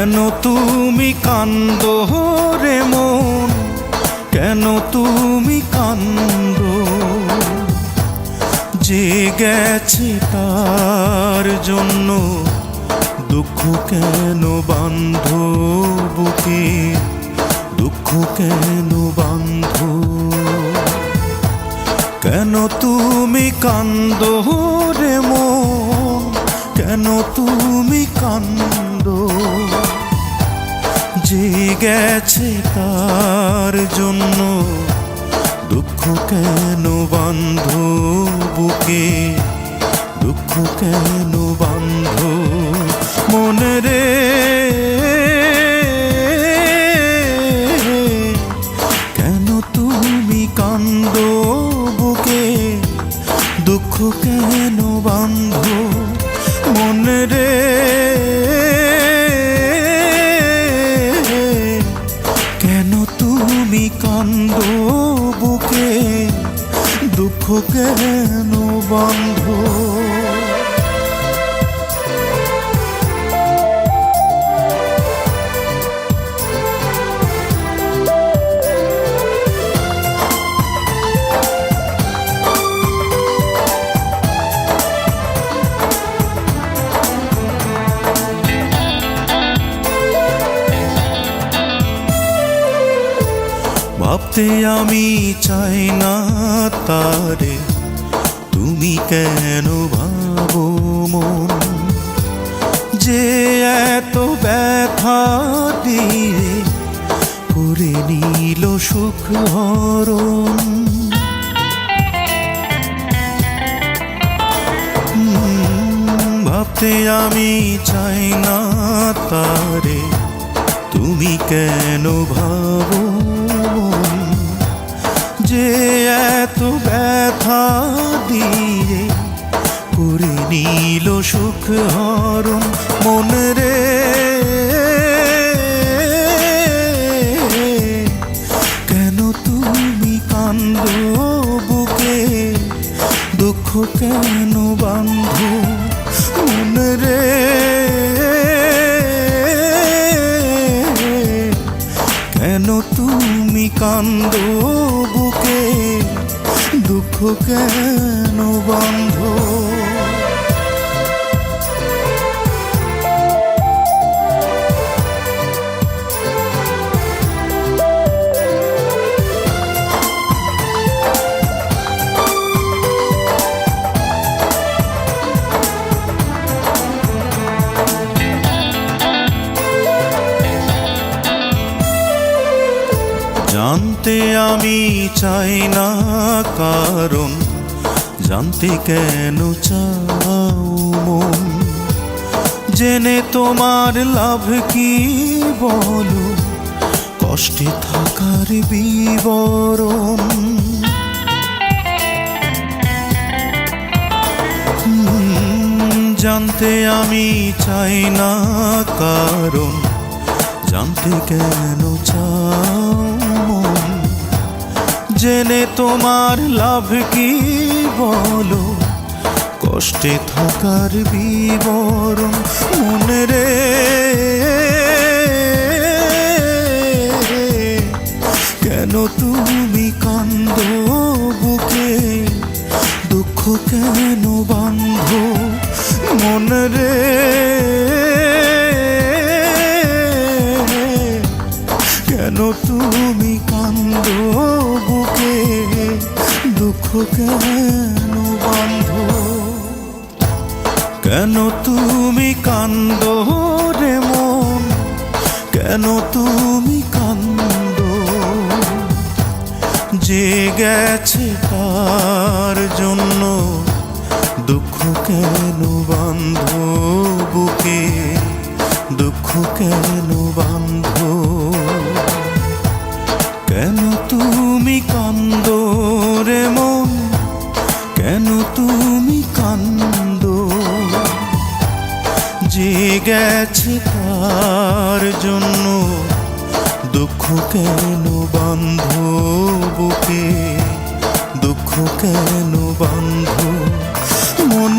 কেন তুমি কান্দো রে মন, কেন তুমি কান্দো? যে গেছে তার জন্য দুঃখ কেন বাঁধো বুকে, দুঃখ কেন বাঁধো? কেন তুমি কান্দো রে মন, কেন তুমি কান্দো? যে গেছে তার জন্য দুঃখ কেন বাঁধো বুকে, দুঃখ কেন বাঁধো? মনে রে কেন তুমি কান্দো বুকে, দুঃখ কেন বাঁধো? মনে রে কেন তুমি কান্দো বুকে, দুঃখ কেন বাঁধো? ভাবতে আমি চাই না তারে, তুমি কেন ভাবো মন? যে এত ব্যথা দিয়ে করে নিল সুখ হরণ। ভাবতে আমি চাই না তারে, তুমি কেন ভাবো? যে এত ব্যথা দিয়ে করে নিল সুখ হরণ। মনে রে কেন তুমি কান্দো বুকে, দুঃখ কেন বাঁধো? মনে রে কেন তুমি কান্দো বুকে, দুঃখ কেন বাঁধো? জানতে আমি চাই না কারণ, জানতে কেন চাও মন? জেনে তোমার লাভ কি বলো, কষ্টে থাকার বিবরণ। জানতে আমি চাই না কারণ, জানতে কেন চাও মন? জেনে তোমার লাভ কি বলো, কষ্টে থাকার বিবরণ। মনে রে কেন তুমি কান্দো বুকে, দুঃখ কেন বাঁধো? মনে রে কেন তুমি কান্দো বুকে, দুঃখ কেন বাঁধো? কেন তুমি কান্দো রে মন, কেন তুমি কান্দো? যে গেছে তার জন্য দুঃখ কেন বাঁধো বুকে, দুঃখ কেন বাঁধো? কেন তুমি কান্দো রে মন, কেন তুমি কান্দো? যে গেছে তার জন্য দুঃখ কেন বাঁধো বুকে, দুঃখ কেন বাঁধো? মন